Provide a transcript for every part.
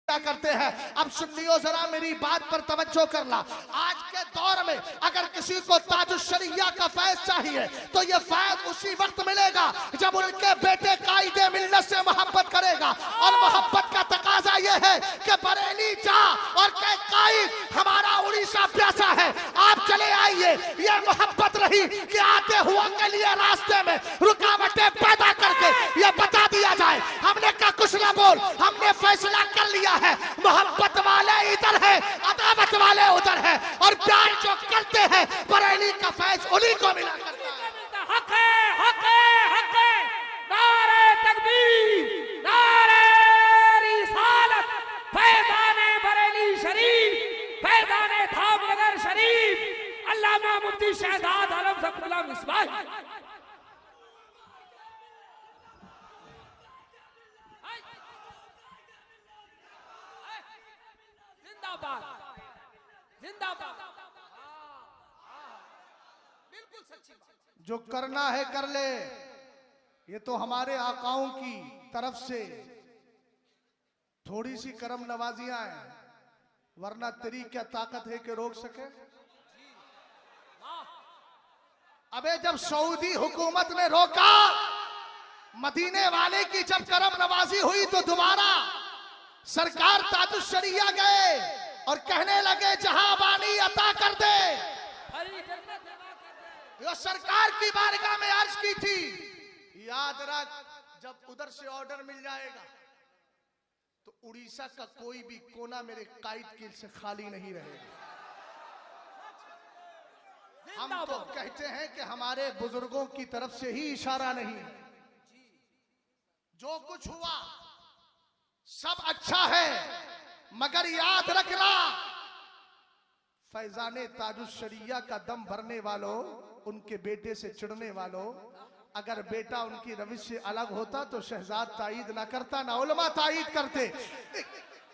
करते हैं। अब सुन्नियों जरा मेरी बात पर तवज्जो करना। आज के दौर में अगर किसी को ताजुश्शरिया का फैज चाहिए तो ये फैज उसी वक्त मिलेगा जब उनके बेटे कायदे मिल्लत से मोहब्बत करेगा। और मोहब्बत का तकाजा ये है कि बरेली जा और कह कायद हमारा उड़ीसा प्यासा है, आप चले आइए। ये मोहब्बत रही कि आते हुआ के लिए रास्ते में रुकावटें पैदा करके ये बता दिया जाए हमने का कुछ ना बोल, हमने फैसला कर लिया है। मोहब्बत वाले इधर है, अदावत वाले उधर है, और प्यार जो करते हैं बरेली का फैज उन्हीं को मिला करता है। हक है, हक है, हक है। नारे तकबीर, नारे रिसालत, फैज़ाने बरेली शरीफ, फैज़ाने धामनगर शरीफ, अल्लामा मुफ्ती शहजाद आलम ज़फ़रुल्लाह मिसबाही। जिंदाबाद, बिल्कुल सच्ची बात। जो करना है कर ले, ये तो हमारे आकाओं की तरफ से थोड़ी सी करम नवाजियां हैं, वरना तेरी क्या ताकत है कि रोक सके। अबे जब सऊदी हुकूमत ने रोका, मदीने वाले की जब करम नवाजी हुई तो दोबारा सरकार ताजुश्शरिया गए और कहने लगे जहां बानी अता कर दे। जो सरकार की बारगाह में अर्ज की थी, याद रख जब उधर से ऑर्डर मिल जाएगा तो उड़ीसा का कोई भी कोना मेरे कायद के से खाली नहीं रहेगा। हम तो कहते हैं कि हमारे बुजुर्गों की तरफ से ही इशारा नहीं, जो कुछ हुआ सब अच्छा है, मगर याद रखना फैजाने ताजुश्शरिया का दम भरने वालों, उनके बेटे से चिढ़ने वालों, अगर बेटा उनकी रविश से अलग होता तो शहजाद तायीद ना करता, ना उलमा तायीद करते,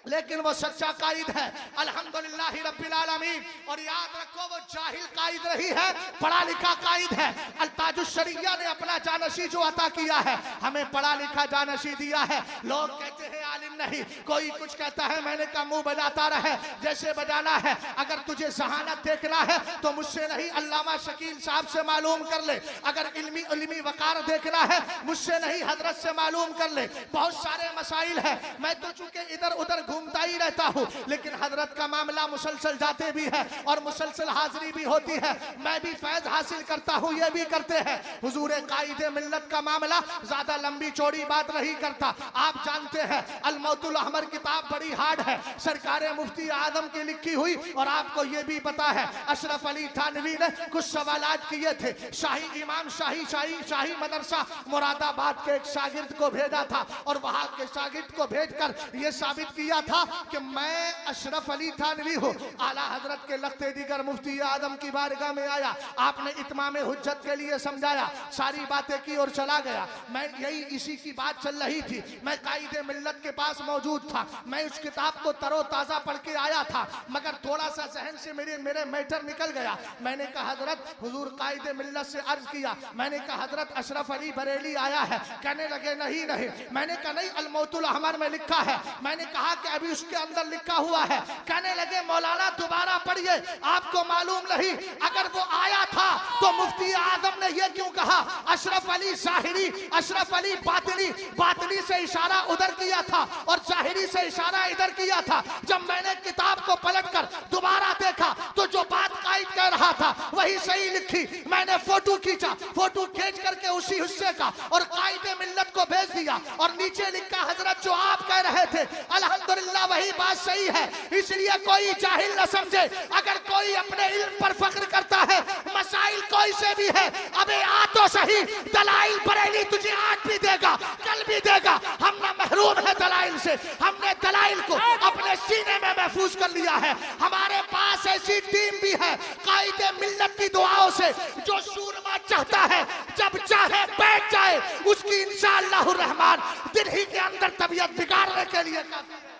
लेकिन वो सच्चा कायद है अल्हम्दुलिल्लाह रब्बिल आलमीन। और याद रखो वो जाहिल कायद रही है, पढ़ा लिखा कायद है। ताजुश्शरिया ने अपना जानशी जो अता किया है, हमें पढ़ा लिखा जानशी दिया है। लोग कहते हैं आलिम नहीं, कोई कुछ कहता है, मैंने कहा मुंह बजाता रहे जैसे बजाना है। अगर तुझे जहानत देखना है तो मुझसे नहीं, अल्लामा शकील साहब से मालूम कर ले। अगर इल्मी वकार देखना है मुझसे नहीं, हजरत से मालूम कर ले। बहुत सारे मसाइल है, मैं तो चूंकि इधर उधर घूमता ही रहता हूँ, लेकिन हजरत का मामला मुसलसल जाते भी है और मुसलसल हाजिरी भी होती है। मैं भी फैज हासिल करता हूँ, ये भी करते हैं। हुजूर कायदे मिल्लत का मामला ज्यादा लंबी चौड़ी बात नहीं करता। आप जानते हैं अल-मौतुल अहमर किताब बड़ी हार्ड है, सरकार मुफ्ती आजम की लिखी हुई। और आपको ये भी पता है अशरफ अली थानवी ने कुछ सवालात किए थे। शाही इमाम शाही मदरसा मुरादाबाद के एक शागिर्द को भेजा था और वहां के शागिर्द को भेजकर यह साबित किया था कि मैं अशरफ अली थानवी हूँ। आला हजरत के लख्ते दिगर मुफ्ती आदम की बारगाह में आया, आपने इत्माम हुज्जत के लिए समझाया, सारी बातें की और चला गया। मैं यही इसी की बात चल रही थी, मैं कायदे मिल्लत के पास मौजूद था। मैं उस किताब को तरोताजा पढ़ के आया था, मगर थोड़ा सा जहन से मेरे मैटर निकल गया। मैंने कहा हजरत, हुजूर कायदे मिल्लत से अर्ज किया, मैंने कहा हजरत अशरफ अली बरेली आया है। कहने लगे नहीं नहीं। मैंने कहा नहीं, अल-मौतुल अहमर में लिखा है। मैंने कहा कि अभी उसके अंदर लिखा हुआ है। कहने लगे मौलाना दोबारा पढ़िए, आपको मालूम नहीं अगर वो आया था तो मुफ्ती आजम ने ये क्यों कहा अशरफ अली ज़ाहिरी, अशरफ अली बातिनी, बातिनी से इशारा उधर किया था और ज़ाहिरी से इशारा इधर किया था। जब मैंने किताब को पलटकर दोबारा देखा तो जो बात कायद कह रहा था वही सही लिखी। मैंने फोटो खींचा, फोटो खींच करके उसी हिस्से का और कायदे मिल्लत को भेज दिया और नीचे लिखा हजरत जो आप कह रहे थे अल्हम्दुलिल्लाह वही बात सही है। इसलिए कोई जाहिल न समझे, अगर कोई अपने इल्म पर फख्र करता है, मसाइल कोई से भी है, अबे आ तो सही। दलाइल बरेली तुझे आज भी देगा, कल भी देगा। हम ना महरूम है दलाइल से, हमने दलाइल को अपने सीने में महफूज कर लिया है। हमारे पास ऐसी टीम भी है कायदे मिल्लत की दुआओं से, जो सूरमा चाहता है जब चाहे बैठ जाए, उसकी इंशाअल्लाह रहमान दिल ही के अंदर तबीयत बिगाड़ने के लिए।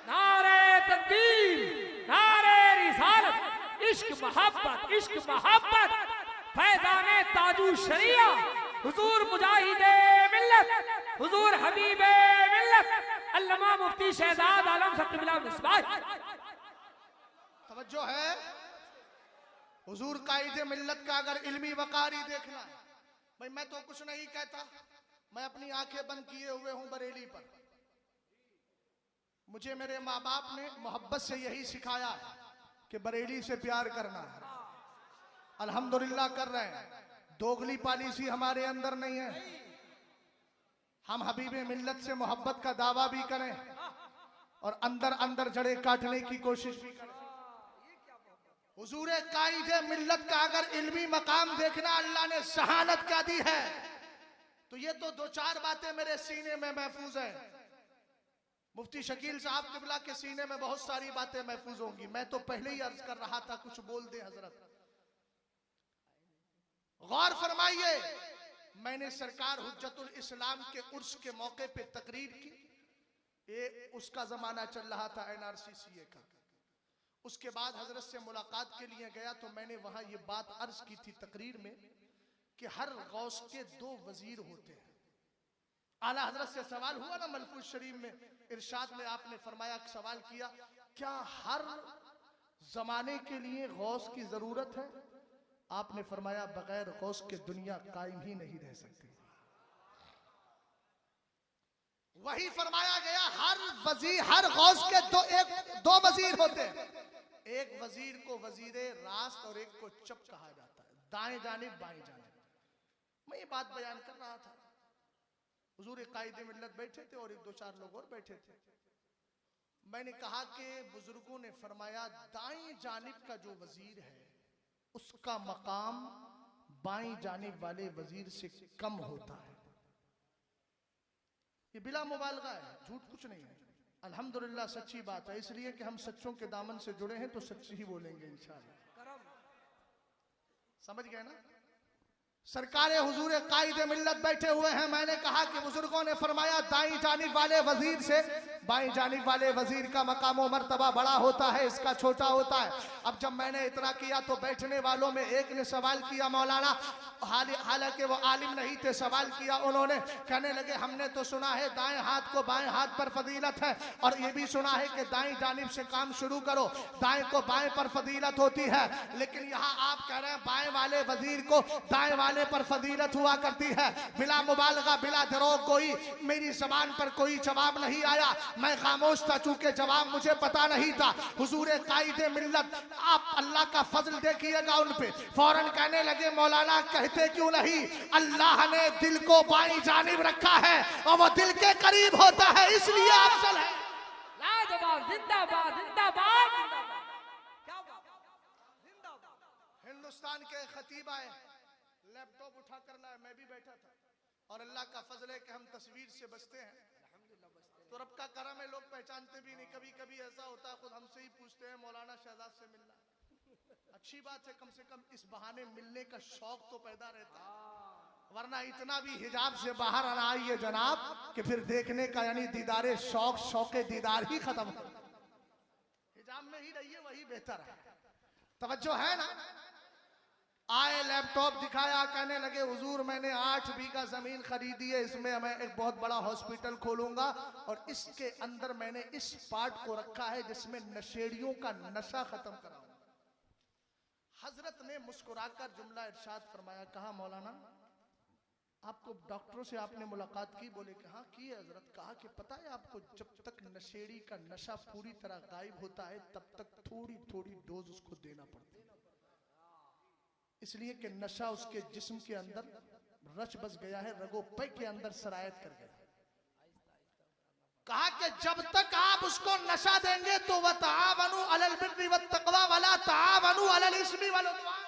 नारे तकबीर, नारे रिसालत, इश्क मोहब्बत, इश्क मोहब्बत, फैज़ाने ताजुश्शरिया, हुजूर मुजाहिदे मिल्लत, हुजूर हबीबे मिल्लत, अल्लामा मुफ्ती शहजाद आलम सकीबुल्लाह मिसबाह। तवज्जो है, हुजूर कायदे मिल्लत का अगर इल्मी वकारी देखना है, भाई मैं तो कुछ नहीं कहता, मैं अपनी आंखें बंद किए हुए हूं बरेली पर। मुझे मेरे माँ बाप ने मोहब्बत से यही सिखाया है कि बरेली से प्यार करना है। अल्हम्दुलिल्लाह कर रहे हैं, दोगली पॉलिसी हमारे अंदर नहीं है। हम हबीबे मिल्लत से मोहब्बत का दावा भी करें और अंदर अंदर जड़े काटने की कोशिश भी करें। हुजूर कायदे मिल्लत का अगर इल्मी मकाम देखना अल्लाह ने शहानत क्या दी है, तो ये तो दो चार बातें मेरे सीने में महफूज है। मुफ्ती शकील साहब किबला के सीने में बहुत सारी बातें महफूज होंगी। मैं तो पहले ही अर्ज कर रहा था, कुछ बोल दे हजरत। गौर फरमाइए, मैंने सरकार हुज्जतुल इस्लाम के उर्स के मौके पे तकरीर की। ये उसका जमाना चल रहा था NRCCA का। उसके बाद हजरत से मुलाकात के लिए गया तो मैंने वहां ये बात अर्ज की थी तकरीर में कि हर गौस के 2 वजीर होते हैं। आला हजरत से सवाल हुआ ना मलफूज शरीफ में, इरशाद में आपने फरमाया, सवाल किया, क्या हर जमाने के लिए गौस की जरूरत है? आपने फरमाया, बगैर गौस के दुनिया कायम ही नहीं रह सकती। वही फरमाया गया, हर गौस के दो वजीर होते हैं। एक वजीर को वजीरे रास्त और एक को चप कहा जाता है, दाएं जानिब बाएं जानिब। मैं ये बात बयान कर रहा था, हुजूर कायदे मिल्लत बैठे थे और 1-2-4 लोग और बैठे थे। मैंने कहा कि बुजुर्गों ने फरमाया, दाएं जानिब का जो वजीर है उसका मकाम बाएं जानिब वाले वजीर से कम होता है। ये बिला मुबालगा है, झूठ कुछ नहीं है। अल्हम्दुलिल्लाह सच्ची बात है, इसलिए कि हम सच्चों के दामन से जुड़े हैं तो सच्ची ही बोलेंगे इंशाअल्लाह। समझ गए ना? सरकार हुजूर कायदे मिल्लत बैठे हुए हैं। मैंने कहा कि बुजुर्गों ने फरमाया, दाईं जानिब वाले वजीर से बाईं जानिब वाले वजीर का मकाम व मर्तबा बड़ा होता है, इसका छोटा होता है। अब जब मैंने इतना किया तो बैठने वालों में एक ने सवाल किया, मौलाना, हालांकि वो आलिम नहीं थे, सवाल किया उन्होंने, कहने लगे, हमने तो सुना है दाएं हाथ को बाएं हाथ पर फजीलत है, और ये भी सुना है कि दाईं जानिब से काम शुरू करो, दाएं को बाएं पर फजीलत होती है, लेकिन यहाँ आप कह रहे हैं बाएं वाले वजीर को दाएं वाले पर फजीलत हुआ करती है। बिला मुबालगा, बिला दरोग कोई मेरी जबान पर कोई जवाब नहीं आया। मैं खामोश था, चूंकि जवाब मुझे पता नहीं था। हुजूर कायदे मिल्लत, आप अल्लाह का फजल देखिएगा उन पे, फौरन कहने लगे, मौलाना कहते क्यों नहीं, अल्लाह ने दिल को बाईं जानिब रखा है और वो दिल के करीब होता है, इसलिए अफजल है। लाजवाब, जिंदाबाद जिंदाबाद क्या बात, जिंदाबाद। हिंदुस्तान के खतीब आए, लैपटॉप उठा कर लाए, मैं भी बैठा था, और अल्लाह का फजल है कि हम तस्वीर से बचते हैं। तो रब का करम है, लोग पहचानते भी नहीं। कभी कभी ऐसा होता है, खुद हमसे ही पूछते हैं, मौलाना शहजाद से मिलना। अच्छी बात है, कम से कम इस बहाने मिलने का शौक तो पैदा रहता है, वरना इतना भी हिजाब से बाहर आना आइए जनाब कि फिर देखने का यानी दीदारे शौके दीदार ही खत्म हो। हिजाब में ही रहिए, वही बेहतर है। तवज्जो है ना? आए, लैपटॉप दिखाया, कहने लगे, हुजूर मैंने 8 बीघा जमीन खरीदी है, इसमें मैं एक बहुत बड़ा हॉस्पिटल खोलूंगा, और इसके अंदर मैंने इस पार्ट को रखा है जिसमें नशेड़ियों का नशा खत्म कराऊंगा। हजरत ने मुस्कुराकर जुमला इरशाद फरमाया, कहा, मौलाना आपको डॉक्टरों से आपने मुलाकात की? बोले कि हाँ की है हजरत। कहा कि पता है आपको, जब तक नशेड़ी का नशा पूरी तरह गायब होता है तब तक थोड़ी थोड़ी डोज उसको देना पड़ती है, इसलिए कि नशा उसके जिस्म के अंदर रच बस गया है, रगो पे के अंदर सरायत कर गया। कहा कि जब तक आप उसको नशा देंगे तो वह तावनु अलल बिर्रि वत तक़वा वला तावनु अलल इस्मि वल उद्वान।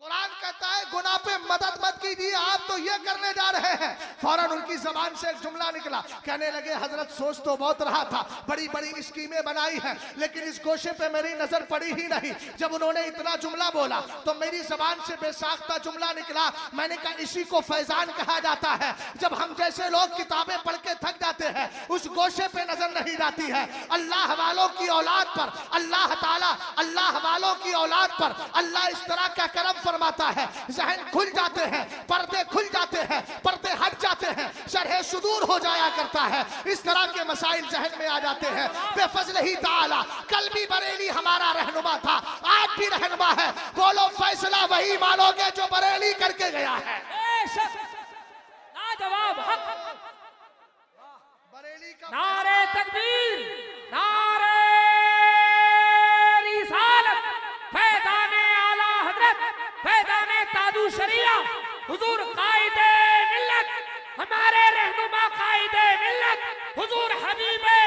कुरान कहता है गुनाह पे मदद मत कीजिए, आप तो ये करने जा रहे हैं। फौरन उनकी जबान से एक जुमला निकला, कहने लगे, हजरत सोच तो बहुत रहा था, बड़ी बड़ी स्कीमें बनाई हैं, लेकिन इस गोशे पे मेरी नजर पड़ी ही नहीं। जब उन्होंने इतना जुमला बोला तो मेरी जबान से बेसाख्ता जुमला निकला। मैंने कहा, इसी को फैजान कहा जाता है। जब हम जैसे लोग किताबें पढ़ के थक जाते हैं, उस गोशे पे नजर नहीं जाती है। अल्लाह वालों की औलाद पर अल्लाह ताला, अल्लाह वालों की औलाद पर अल्लाह इस तरह का करम फरमाता है जहन खुल जाते हैं, पर्दे खुल जाते हैं, पर्दे हट जाते हैं, शरह सुदूर हो जाया करता है। इस तरह के मसाइल जहन में आ जाते हैं। बेफजल ही ताला कल भी बरेली हमारा रहनुमा था, आज भी रहनुमा है। बोलो फैसला वही मानोगे जो बरेली करके गया है। लाजवाब हक। बरेली का नारे तकबीर, नारे रिसालत, फैज़ाने आला हजरत, फैज़ाने ताजु शरिया, हुजूर कायदे मिल्लत, हमारे रहनुमा कायदे मिल्लत, हुजूर हबीबे